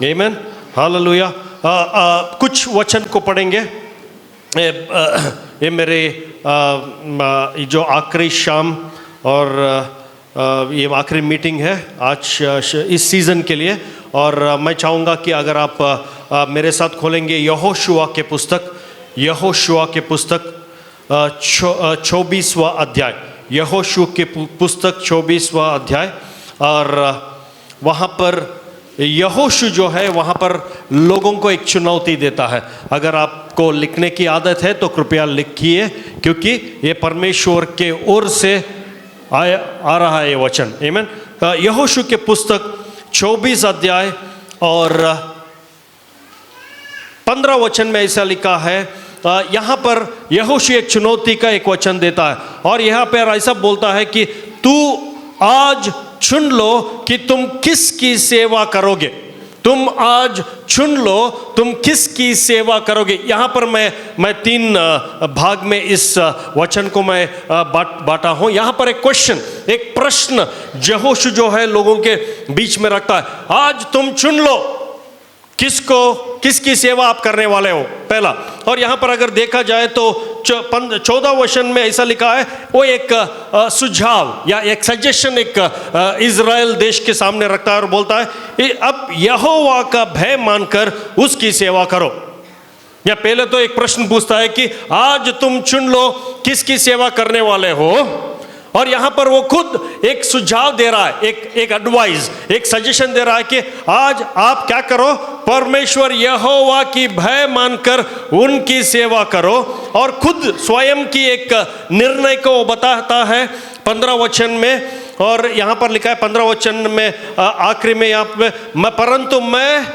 आमेन, hallelujah. कुछ वचन को पढ़ेंगे। ये मेरे जो आखिरी शाम और ये आखिरी मीटिंग है आज इस सीज़न के लिए, और मैं चाहूँगा कि अगर आप मेरे साथ खोलेंगे यहोशुआ के पुस्तक, यहोशुआ के पुस्तक 24वां अध्याय, यहोशुआ के पुस्तक 24वां अध्याय। और वहाँ पर यहोशू जो है वहाँ पर लोगों को एक चुनौती देता है। अगर आपको लिखने की आदत है तो कृपया लिखिए, क्योंकि ये परमेश्वर के ओर से आ रहा है ये वचन। आमीन। यहोशू के पुस्तक 24 अध्याय और 15 वचन में ऐसा लिखा है। यहाँ पर यहोशू एक चुनौती का एक वचन देता है, और यहाँ पर ऐसा बोलता है कि तू आज चुन लो कि तुम किसकी सेवा करोगे। तुम आज चुन लो तुम किसकी सेवा करोगे। यहाँ पर मैं 3 भाग में इस वचन को मैं बांटा हूँ। यहाँ पर एक क्वेश्चन, एक प्रश्न यहोशू जो है लोगों के बीच में रखता है। आज तुम चुन लो किसकी सेवा आप करने वाले हो, पहला। और यहाँ पर अगर देखा जाए तो 14 वचन में ऐसा लिखा है, वो एक सुझाव या एक सजेशन एक इज़राइल देश के सामने रखता है और बोलता है अब यहोवा का भय मानकर उसकी सेवा करो। या पहले तो एक प्रश्न पूछता है कि आज तुम चुन लो किसकी सेवा करने वाले हो, और यहाँ पर वो खुद एक सुझाव दे रहा है, एक एडवाइस, एक सजेशन दे रहा है कि आज आप क्या करो, परमेश्वर यहोवा की भय मानकर उनकी सेवा करो। और खुद स्वयं की एक निर्णय को वो बताता है 15 वचन में। और यहाँ पर लिखा है 15 वचन में आखिरी में यहाँ पे, परंतु मैं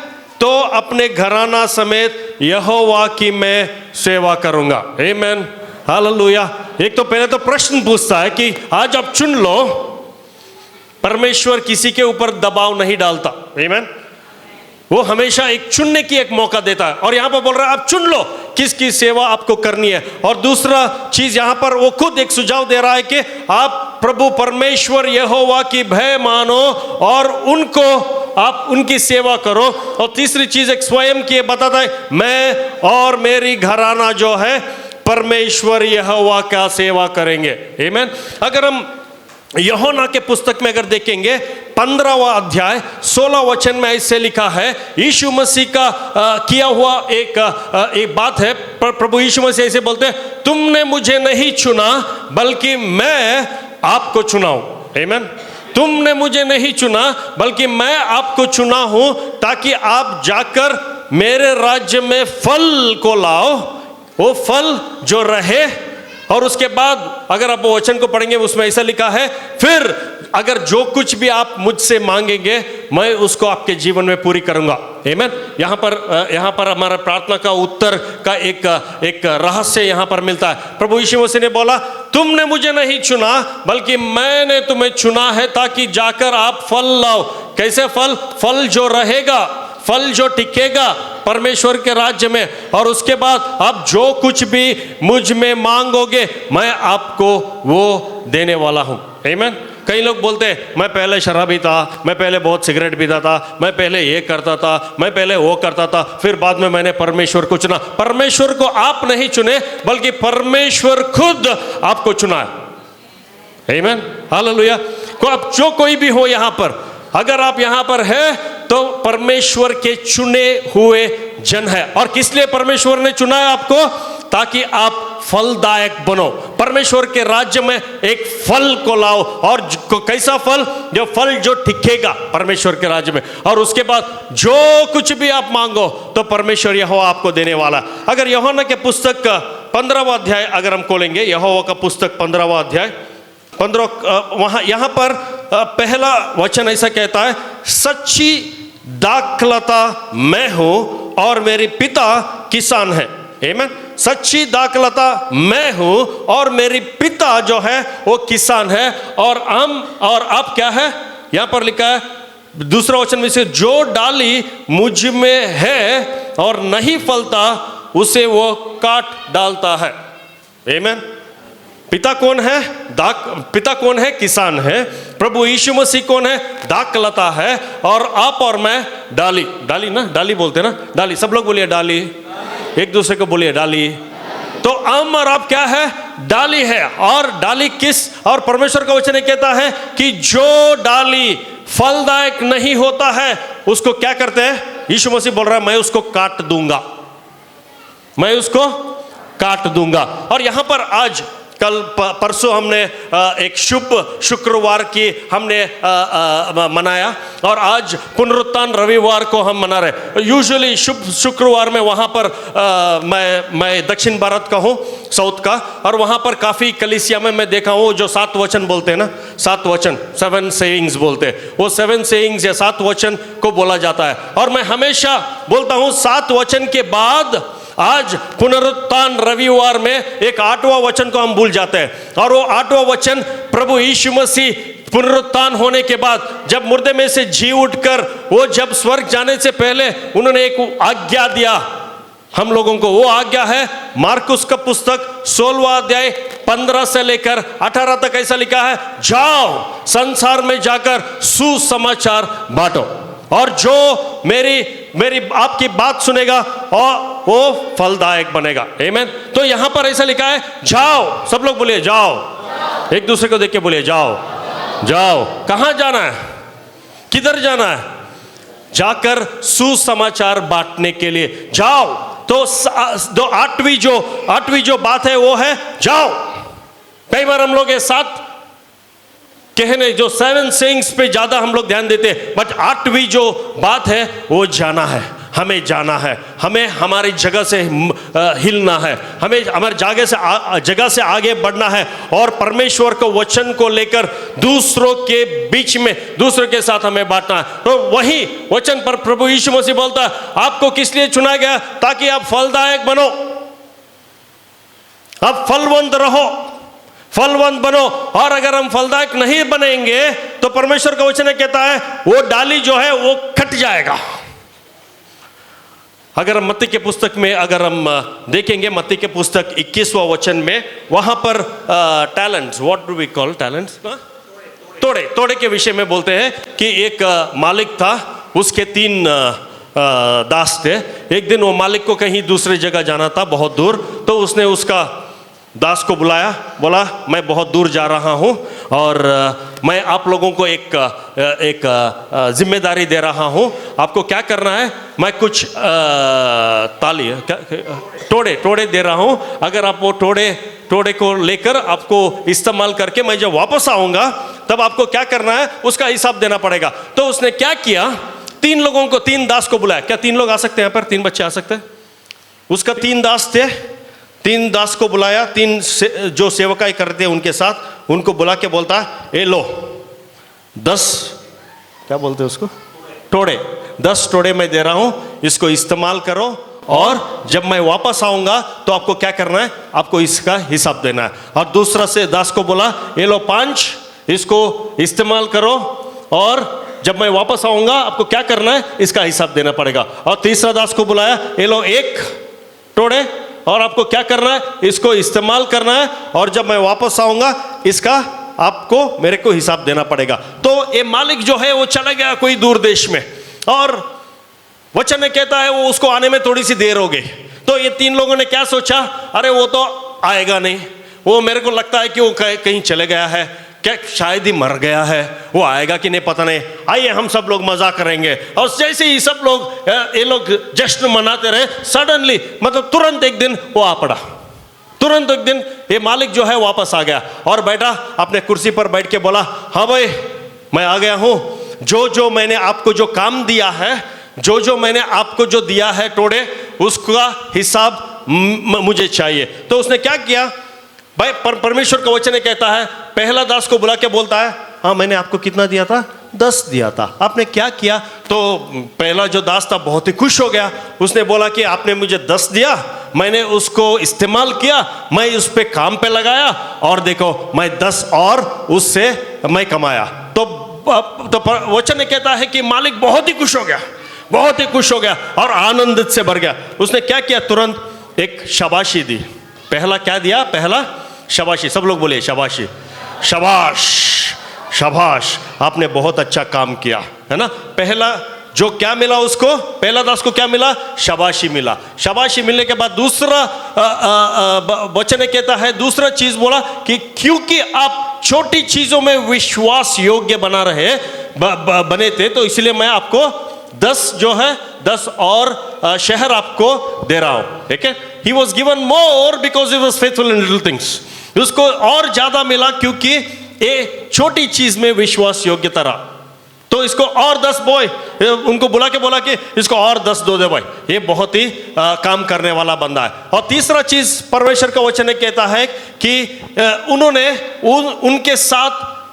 तो अपने घराना समेत यहोवा की मैं सेवा करूँगा। आमीन, हालेलुया। एक तो पहले तो प्रश्न पूछता है कि आज आप चुन लो। परमेश्वर किसी के ऊपर दबाव नहीं डालता। आमीन। वो हमेशा एक चुनने की एक मौका देता है, और यहाँ पर बोल रहा है आप चुन लो किसकी सेवा आपको करनी है। और दूसरा चीज यहाँ पर वो खुद एक सुझाव दे रहा है कि आप प्रभु परमेश्वर यहोवा की भय मानो और आप उनकी सेवा करो। और तीसरी चीज एक स्वयं की बताता है, मैं और मेरी घराना जो है परमेश्वर यहोवा का सेवा करेंगे। आमीन। अगर हम यूहन्ना के पुस्तक में अगर देखेंगे 15वां अध्याय 16 वचन में ऐसे लिखा है, यीशु मसीह का किया हुआ एक बात है। प्रभु यीशु मसीह ऐसे बोलते हैं, तुमने मुझे नहीं चुना बल्कि मैं आपको चुना हूं। आमीन। तुमने मुझे नहीं चुना बल्कि मैं आपको चुना हूं ताकि आप जाकर मेरे राज्य में फल को लाओ, वो फल जो रहे। और उसके बाद अगर आप वो वचन को पढ़ेंगे उसमें ऐसा लिखा है, फिर अगर जो कुछ भी आप मुझसे मांगेंगे मैं उसको आपके जीवन में पूरी करूंगा। आमीन। यहाँ पर हमारा प्रार्थना का उत्तर का एक रहस्य यहाँ पर मिलता है। प्रभु यीशु मसीह ने बोला, तुमने मुझे नहीं चुना बल्कि मैंने तुम्हें चुना है ताकि जाकर आप फल लाओ। कैसे फल? फल जो रहेगा, फल जो टिकेगा परमेश्वर के राज्य में। और उसके बाद आप जो कुछ भी मुझ में मांगोगे मैं आपको वो देने वाला हूं। आमीन। कई लोग बोलते हैं मैं पहले शराबी था, मैं पहले बहुत सिगरेट पीता था, मैं पहले ये करता था, मैं पहले वो करता था, फिर बाद में मैंने परमेश्वर को चुना। परमेश्वर को आप नहीं चुने बल्कि परमेश्वर खुद आपको चुना है। आमीन, हालेलुया। को आप जो कोई भी हो यहाँ पर, अगर आप यहाँ पर है तो परमेश्वर के चुने हुए जन है। और किस लिए परमेश्वर ने चुना है आपको? ताकि आप फलदायक बनो, परमेश्वर के राज्य में एक फल को लाओ। और कैसा फल? जो फल जो टिकेगा परमेश्वर के राज्य में। और उसके बाद जो कुछ भी आप मांगो तो परमेश्वर यहोवा आपको देने वाला। अगर यूहन्ना के पुस्तक 15वां अध्याय अगर हम खोलेंगे, यहोवा का पुस्तक 15वां अध्याय 15 वहाँ यहाँ पर पहला वचन ऐसा कहता है, सच्ची दाखलता मैं हूँ और मेरे पिता किसान है। आमीन। सच्ची दाखलता मैं हूँ और मेरी पिता जो है वो किसान है। और अब क्या है यहाँ पर लिखा है दूसरा वचन में से, जो डाली मुझ में है और नहीं फलता उसे वो काट डालता है। आमीन। पिता कौन है? पिता कौन है? किसान है। प्रभु यीशु मसीह कौन है? दाखलता है। और आप और मैं डाली। डाली ना, डाली बोलते ना, डाली। सब लोग बोलिए डाली, एक दूसरे को बोलिए डाली। तो हम और आप क्या है? डाली है। और डाली किस? और परमेश्वर का वचन कहता है कि जो डाली फलदायक नहीं होता है उसको क्या करते हैं? यीशु मसीह बोल रहा है मैं उसको काट दूंगा, मैं उसको काट दूंगा। और यहां पर आज कल परसों हमने एक शुभ शुक्रवार की हमने मनाया और आज पुनरुत्थान रविवार को हम मना रहे। यूजुअली शुभ शुक्रवार में वहाँ पर मैं दक्षिण भारत का हूँ, साउथ का, और वहाँ पर काफ़ी कलीसिया में मैं देखा हूँ जो 7 वचन बोलते हैं ना, 7 वचन, 7 सेइंग्स बोलते हैं, वो 7 सेइंग्स या 7 वचन को बोला जाता है। और मैं हमेशा बोलता हूँ 7 वचन के बाद आज पुनरुत्थान रविवार में एक 8वां वचन को हम भूल जाते हैं। और वो 8वां वचन प्रभु यीशु मसीह पुनरुत्थान होने के बाद जब मुर्दे में से जी उठकर वो जब स्वर्ग जाने से पहले उन्होंने एक आज्ञा दिया हम लोगों को। वो आज्ञा है मार्कुस का पुस्तक 16वां अध्याय 15 से लेकर 18 तक। ऐसा लिखा है, जाओ संसार में जाकर सुसमाचार बांटो और जो मेरी आपकी बात सुनेगा और वो फलदायक बनेगा। आमीन। तो यहां पर ऐसा लिखा है जाओ, सब लोग बोलिए जाओ, एक दूसरे को देख के बोलिए जाओ। जाओ कहां जाना है? किधर जाना है? जाकर सुसमाचार बांटने के लिए जाओ। तो आठवीं जो बात है वो है जाओ। कई बार हम लोग के साथ कहने जो 7 सेइंग्स पे ज्यादा हम लोग ध्यान देते हैं, बट 8वीं जो बात है वो जाना है। हमें जाना है, हमें हमारी जगह से हिलना है, हमें हमारी जगह से आगे बढ़ना है और परमेश्वर को वचन को लेकर दूसरों के बीच में दूसरों के साथ हमें बांटना है। तो वही वचन पर प्रभु यीशु मसीह बोलता है आपको किस लिए चुना गया? ताकि आप फलदायक बनो, आप फलवंत रहो, फलवंत बनो। और अगर हम फलदायक नहीं बनेंगे तो परमेश्वर का वचन कहता है वो डाली जो है वो कट जाएगा। अगर हम मत्ती के पुस्तक में अगर हम देखेंगे, मत्ती के पुस्तक 21वां वचन में वहां पर talents, what do we call talents, तोड़े के विषय में बोलते हैं कि एक मालिक था, उसके 3 दास थे। एक दिन वो मालिक को कहीं दूसरी जगह जाना था, बहुत दूर, तो उसने उसका दास को बुलाया, बोला मैं बहुत दूर जा रहा हूँ और मैं आप लोगों को एक जिम्मेदारी दे रहा हूँ। आपको क्या करना है? मैं कुछ टोड़े दे रहा हूँ। अगर आप वो टोड़े को लेकर आपको इस्तेमाल करके मैं जब वापस आऊँगा तब आपको क्या करना है उसका हिसाब देना पड़ेगा। तो उसने क्या किया, 3 दास को बुलाया। क्या 3 लोग आ सकते हैं यहाँ पर? 3 बच्चे आ सकते हैं? उसका 3 दास थे, 3 दास को बुलाया, 3 जो सेवकाई करते हैं उनके साथ, उनको बुला के बोलता है ए लो 10, क्या बोलते हैं उसको, टोड़े, 10 टोड़े मैं दे रहा हूँ, इसको इस्तेमाल करो और जब मैं वापस आऊँगा तो आपको क्या करना है? आपको इसका हिसाब देना है। और दूसरा से दास को बोला ए लो 5, इसको इस्तेमाल करो और जब मैं वापस आऊँगा आपको क्या करना है? इसका हिसाब देना पड़ेगा। और तीसरा दास को बुलाया ए लो 1 टोड़े और आपको क्या करना है? इसको इस्तेमाल करना है और जब मैं वापस आऊंगा इसका आपको मेरे को हिसाब देना पड़ेगा। तो ये मालिक जो है वो चला गया कोई दूर देश में और वचन में कहता है वो उसको आने में थोड़ी सी देर हो गई। तो ये 3 लोगों ने क्या सोचा, अरे वो तो आएगा नहीं, वो मेरे को लगता है कि वो कहीं चले गया है, क्या शायद ही मर गया है, वो आएगा कि नहीं पता नहीं, आइए हम सब लोग मजा करेंगे। और जैसे ही सब लोग ये लोग जश्न मनाते रहे, सडनली मतलब तुरंत एक दिन वो आ पड़ा। तुरंत एक दिन ये मालिक जो है वापस आ गया और बैठा अपने कुर्सी पर बैठ के बोला हाँ भाई मैं आ गया हूँ, जो मैंने आपको जो काम दिया है, जो मैंने आपको जो दिया है टोड़े, उसका हिसाब मुझे चाहिए। तो उसने क्या किया भाई, परमेश्वर का वचन कहता है, पहला दास को बुला के बोलता है हाँ मैंने आपको कितना दिया था? 10 दिया था, आपने क्या किया? तो पहला जो दास था बहुत ही खुश हो गया। उसने बोला कि आपने मुझे 10 दिया, मैंने उसको इस्तेमाल किया, मैं उस पे काम पे लगाया और देखो मैं 10 और उससे मैं कमाया। तो वचन कहता है कि मालिक बहुत ही खुश हो गया, बहुत ही खुश हो गया और आनंदित से भर गया। उसने क्या किया? तुरंत एक शाबाशी दी। पहला क्या दिया? पहला शाबाशी, सब लोग बोले शाबाशी, शाबाश, शाबाश, आपने बहुत अच्छा काम किया, है ना। पहला जो क्या मिला उसको, पहला दास को क्या मिला? शाबाशी मिला। शाबाशी मिलने के बाद दूसरा वचन कहता है, दूसरा चीज बोला कि क्योंकि आप छोटी चीजों में विश्वास योग्य बना रहे बने थे, तो इसलिए मैं आपको 10 जो है 10 और शहर आपको दे रहा हूं। ठीक है, he was given more because he was faithful in little things. उसको और ज्यादा मिला क्योंकि ये छोटी चीज में विश्वास योग्यता रहा। तो इसको और 10 बॉय, उनको बुला के बोला कि इसको और 10 दो दे भाई, ये बहुत ही काम करने वाला बंदा है। और तीसरा चीज परमेश्वर का वचन कहता है कि उन्होंने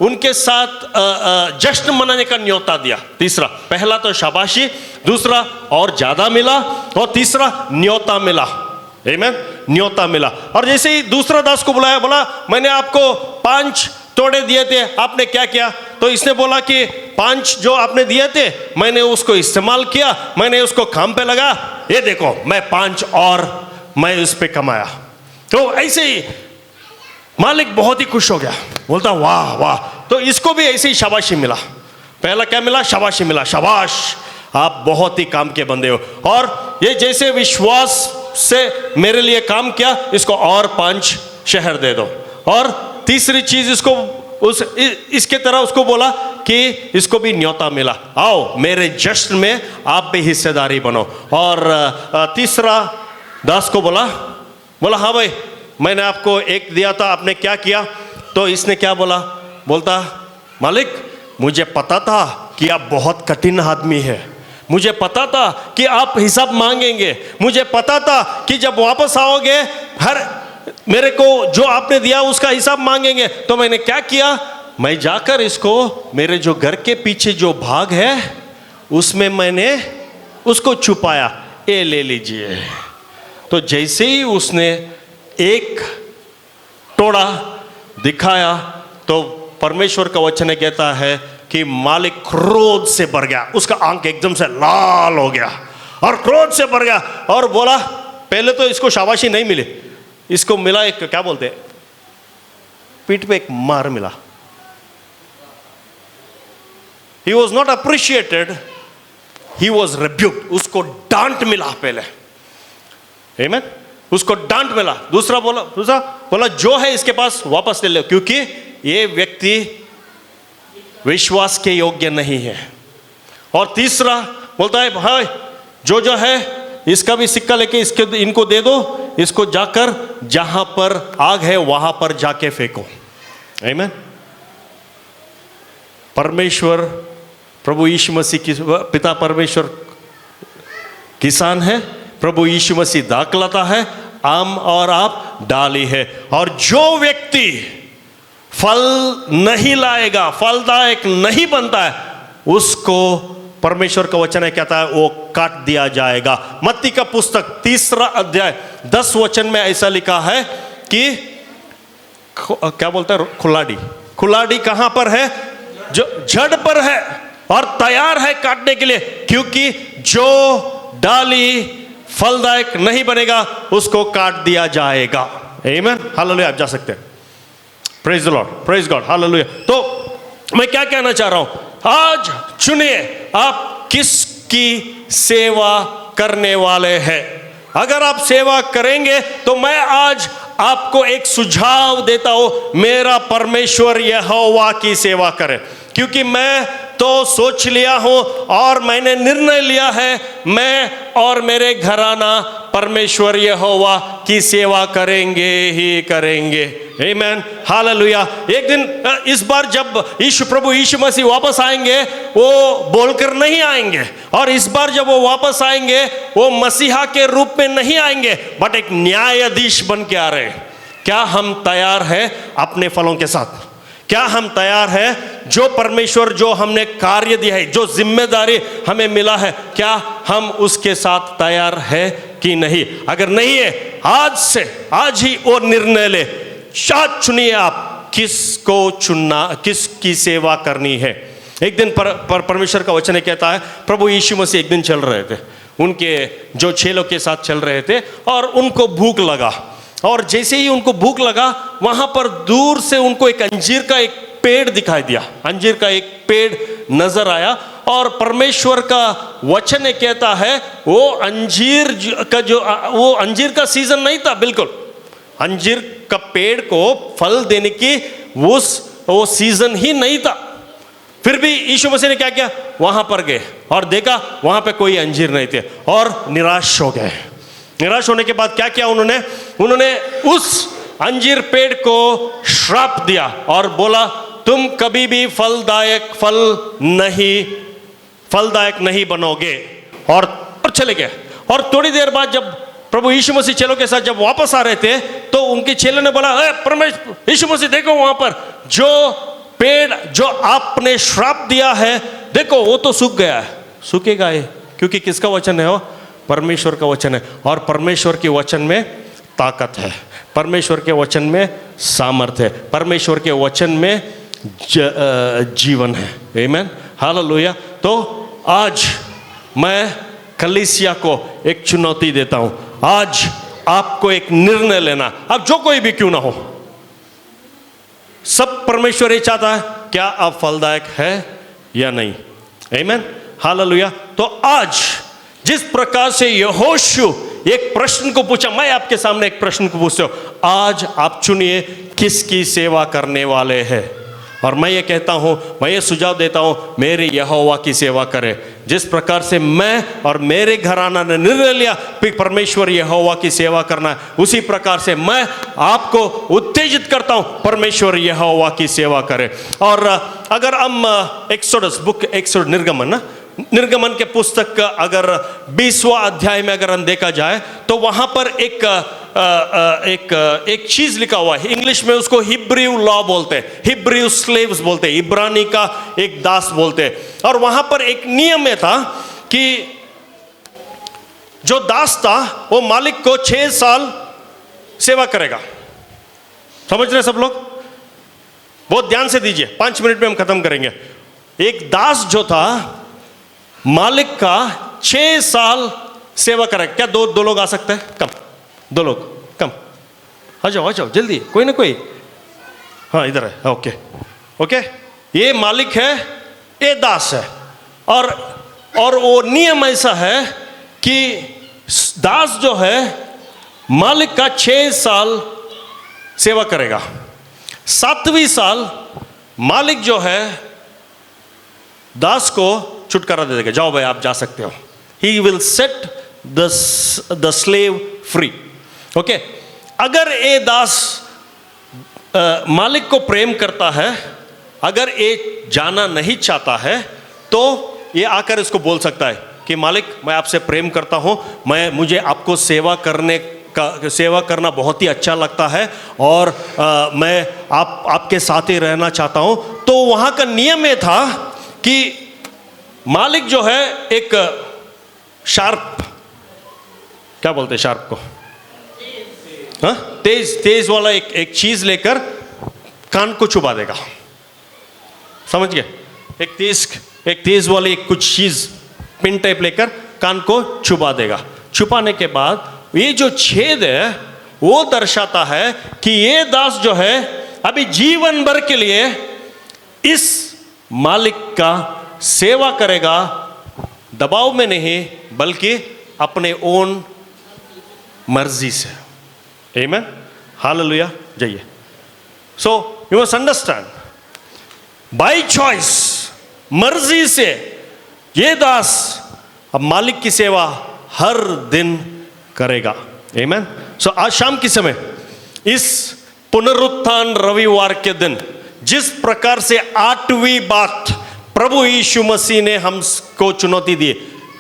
उनके साथ जश्न मनाने का न्योता दिया। तीसरा, पहला तो शाबाशी, दूसरा और ज्यादा मिला, और तीसरा न्योता मिला। आमीन, न्योता मिला। और जैसे ही दूसरा दास को बुलाया, बोला मैंने आपको 5 तोड़े दिए थे, आपने क्या किया? तो इसने बोला कि 5 जो आपने दिए थे मैंने उसको इस्तेमाल किया, मैंने उसको काम पे लगा, ये देखो मैं 5 और मैं उस पे कमाया। तो ऐसे ही मालिक बहुत ही खुश हो गया, बोलता वाह वाह। तो इसको भी ऐसे ही शाबाशी मिला। पहला क्या मिला? शाबाशी मिला, शाबाश, आप बहुत ही काम के बंदे हो, और ये जैसे विश्वास से मेरे लिए काम किया, इसको और 5 शहर दे दो। और तीसरी चीज इसको इसके तरह उसको बोला कि इसको भी न्योता मिला, आओ मेरे जश्न में आप भी हिस्सेदारी बनो। और तीसरा दास को बोला हाँ भाई, मैंने आपको एक दिया था, आपने क्या किया? तो इसने क्या बोला? बोलता मालिक मुझे पता था कि आप बहुत कठिन आदमी है, मुझे पता था कि आप हिसाब मांगेंगे, मुझे पता था कि जब वापस आओगे हर मेरे को जो आपने दिया उसका हिसाब मांगेंगे। तो मैंने क्या किया? मैं जाकर इसको मेरे जो घर के पीछे जो भाग है उसमें मैंने उसको छुपाया, ये ले लीजिए। तो जैसे ही उसने एक टोड़ा दिखाया तो परमेश्वर का वचन कहता है कि मालिक क्रोध से भर गया, उसका आंख एकदम से लाल हो गया और क्रोध से भर गया, और बोला पहले तो इसको शाबाशी नहीं मिली, इसको मिला एक क्या बोलते हैं, पीठ पे एक मार मिला। He was not appreciated, he was rebuked, उसको डांट मिला पहले। Amen? उसको डांट मिला। दूसरा बोला जो है इसके पास वापस ले लो, क्योंकि ये व्यक्ति विश्वास के योग्य नहीं है। और तीसरा बोलता है भाई जो है इसका भी सिक्का लेके इनको दे दो, इसको जाकर जहां पर आग है वहां पर जाके फेंको। आमीन। परमेश्वर प्रभु यीशु मसीह की पिता परमेश्वर किसान है, प्रभु यीशु मसीह दाखलता है, आम और आप डाली है। और जो व्यक्ति फल नहीं लाएगा, फलदायक नहीं बनता है, उसको परमेश्वर का वचन है कहता है वो काट दिया जाएगा। मत्ती का पुस्तक 3 अध्याय 10 वचन में ऐसा लिखा है कि क्या बोलता है, खुलाड़ी कहां पर है? जो जड़ पर है और तैयार है काटने के लिए, क्योंकि जो डाली फलदायक नहीं बनेगा उसको काट दिया जाएगा। आमीन, हालेलुया। आप जा सकते हैं। Praise the Lord, praise God, hallelujah. तो मैं क्या कहना चाह रहा हूं, आज चुनिए आप किसकी सेवा करने वाले हैं। अगर आप सेवा करेंगे तो मैं आज आपको एक सुझाव देता हूं, मेरा परमेश्वर यहोवा की सेवा करें, क्योंकि मैं तो सोच लिया हूं और मैंने निर्णय लिया है, मैं और मेरे घराना परमेश्वर यहोवा की सेवा करेंगे ही करेंगे। आमीन, हालेलुया। एक दिन इस बार जब प्रभु यीशु मसीह वापस आएंगे वो बोलकर नहीं आएंगे, और इस बार जब वो वापस आएंगे वो मसीहा के रूप में नहीं आएंगे बट एक न्यायाधीश बन के आ रहे हैं। क्या हम तैयार हैं अपने फलों के साथ? क्या हम तैयार हैं जो परमेश्वर जो हमने कार्य दिया है, जो जिम्मेदारी हमें मिला है, क्या हम उसके साथ तैयार है कि नहीं? अगर नहीं है, आज ही वो निर्णय ले, शायद चुनिए आप किसको चुनना, किसकी सेवा करनी है। एक दिन परमेश्वर का वचन कहता है प्रभु यीशु मसीह एक दिन चल रहे थे, उनके जो चेलों के साथ चल रहे थे और उनको भूख लगा। और जैसे ही उनको भूख लगा, वहां पर दूर से उनको एक अंजीर का एक पेड़ दिखाई दिया, अंजीर का एक पेड़ नजर आया। और परमेश्वर का वचन ये कहता है वो अंजीर का सीजन नहीं था, बिल्कुल अंजीर का पेड़ को फल देने की वो सीजन ही नहीं था। फिर भी यीशु मसीह ने क्या किया, वहां पर गए और देखा वहां पे कोई अंजीर नहीं थे और निराश हो गए। निराश होने के बाद क्या किया उन्होंने उस अंजीर पेड़ को श्राप दिया और बोला तुम कभी भी फलदायक नहीं बनोगे, और चले गए। और थोड़ी देर बाद जब प्रभु यीशु मसीह चेलों के साथ जब वापस आ रहे थे तो उनके चेलों ने बोला, परमेश्वर यीशु मसीह देखो वहां पर जो पेड़ जो आपने श्राप दिया है, देखो वो तो सूख गया है। सूखेगा ये, क्योंकि किसका वचन है वो? परमेश्वर का वचन है। और परमेश्वर के वचन में ताकत है, परमेश्वर के वचन में सामर्थ्य है, परमेश्वर के वचन में जीवन है। आमीन, हालेलुया। तो आज मैं कलीसिया को एक चुनौती देता हूं, आज आपको एक निर्णय लेना, अब जो कोई भी क्यों ना हो, सब परमेश्वर ये चाहता है क्या आप फलदायक है या नहीं। आमीन, हालेलुया। तो आज जिस प्रकार से यहोशू एक प्रश्न को पूछा, मैं आपके सामने एक प्रश्न को पूछता हूं, आज आप चुनिए किसकी सेवा करने वाले हैं। और मैं ये कहता हूं, मैं ये सुझाव देता हूं, मेरे यहोवा की सेवा करें। जिस प्रकार से मैं और मेरे घराना ने निर्णय लिया कि परमेश्वर यहोवा की सेवा करना है, उसी प्रकार से मैं आपको उत्तेजित करता हूं, परमेश्वर यहोवा की सेवा करें। और अगर हम निर्गमन के पुस्तक का अगर 20वां अध्याय में अगर हम देखा जाए तो वहां पर एक चीज लिखा हुआ है, इंग्लिश में उसको हिब्रू लॉ बोलते हैं, हिब्रू स्लेव्स बोलते हैं, इब्रानी का एक दास बोलते हैं। और वहां पर एक नियम में था कि जो दास था वो मालिक को 6 साल सेवा करेगा। समझ रहे सब लोग? बहुत ध्यान से दीजिए, 5 मिनट में हम खत्म करेंगे। एक दास जो था मालिक का 6 साल सेवा करेगा। क्या दो लोग आ सकते हैं? कम, 2 लोग कम, आ जाओ जल्दी, कोई ना कोई। हाँ इधर है, ओके। ये मालिक है, ये दास है। और वो नियम ऐसा है कि दास जो है मालिक का 6 साल सेवा करेगा, 7वीं साल मालिक जो है दास को छुटकारा दे देगा, जाओ भाई आप जा सकते हो। He will set the slave free. Okay, अगर ये दास मालिक को प्रेम करता है, अगर ये जाना नहीं चाहता है, तो ये आकर इसको बोल सकता है कि मालिक मैं आपसे प्रेम करता हूं, मुझे आपको सेवा करना बहुत ही अच्छा लगता है और मैं आपके साथ ही रहना चाहता हूं। तो वहां का नियम ये था कि मालिक जो है एक शार्प, क्या बोलते हैं शार्प को, हाँ तेज वाला एक चीज लेकर कान को छुपा देगा। समझ गए? एक तेज वाली कुछ चीज पिन टाइप लेकर कान को छुपा देगा। छुपाने के बाद ये जो छेद है वो दर्शाता है कि ये दास जो है अभी जीवन भर के लिए इस मालिक का सेवा करेगा, दबाव में नहीं बल्कि अपने ओन मर्जी से। आमीन, हालेलुया। जाइए। So you must understand, by choice, मर्जी से ये दास अब मालिक की सेवा हर दिन करेगा। आमीन। सो आज शाम के समय इस पुनरुत्थान रविवार के दिन जिस प्रकार से 8वीं बात प्रभु यीशु मसीह ने हमको चुनौती दी,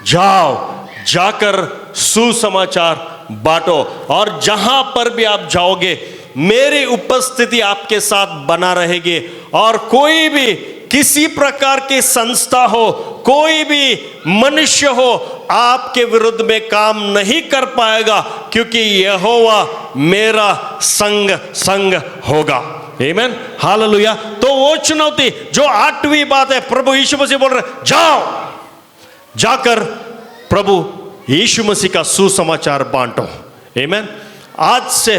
जाकर सुसमाचार बांटो, और जहां पर भी आप जाओगे मेरी उपस्थिति आपके साथ बना रहेगी। और कोई भी किसी प्रकार की संस्था हो, कोई भी मनुष्य हो, आपके विरुद्ध में काम नहीं कर पाएगा, क्योंकि यहोवा मेरा संग होगा। आमीन, हालेलुया। तो वो चुनौती जो 8वीं बात है, प्रभु यीशु मसीह बोल रहे जाकर प्रभु यीशु मसीह का सुसमाचार बांटो। आमीन। आज से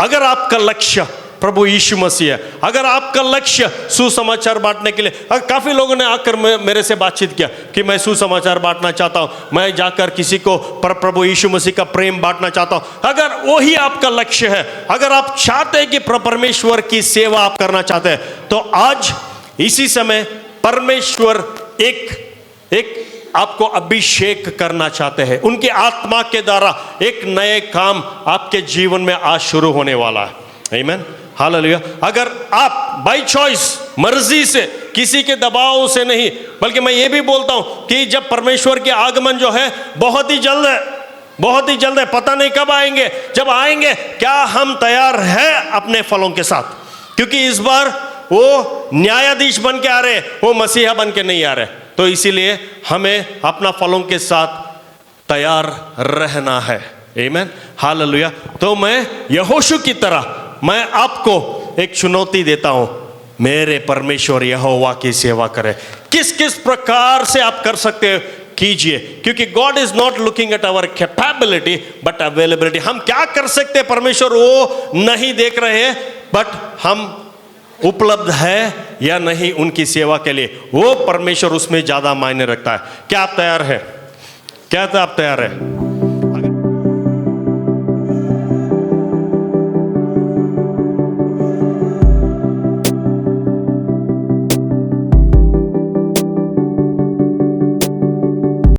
अगर आपका लक्ष्य प्रभु यीशु मसीह है, अगर आपका लक्ष्य सुसमाचार बांटने के लिए, काफी लोगों ने आकर मेरे से बातचीत किया कि मैं सुसमाचार बांटना चाहता हूं, मैं जाकर किसी को प्रभु यीशु मसीह का प्रेम बांटना चाहता हूं। अगर वही आपका लक्ष्य है, अगर आप चाहते हैं कि परमेश्वर की सेवा आप करना चाहते हैं, तो आज इसी समय परमेश्वर एक आपको अभिषेक करना चाहते हैं। उनकी आत्मा के द्वारा एक नए काम आपके जीवन में आज शुरू होने वाला है। आमीन, हालेलुया। अगर आप बाय चॉइस, मर्जी से, किसी के दबाव से नहीं, बल्कि मैं ये भी बोलता हूं कि जब परमेश्वर के आगमन जो है बहुत ही जल्द है, बहुत ही जल्द है, पता नहीं कब आएंगे। जब आएंगे, क्या हम तैयार हैं अपने फलों के साथ? क्योंकि इस बार वो न्यायाधीश बन के आ रहे, वो मसीहा बन के नहीं आ रहे। तो इसीलिए हमें अपना फलों के साथ तैयार रहना है। आमीन, हालेलुया। तो मैं यहोशू की तरह मैं आपको एक चुनौती देता हूं, मेरे परमेश्वर यहोवा की सेवा करें। किस किस प्रकार से आप कर सकते हो, कीजिए, क्योंकि God is not looking at our capability but availability. हम क्या कर सकते हैं परमेश्वर वो नहीं देख रहे हैं, बट हम उपलब्ध है या नहीं उनकी सेवा के लिए, वो परमेश्वर उसमें ज्यादा मायने रखता है। क्या आप तैयार हैं? क्या आप तैयार हैं?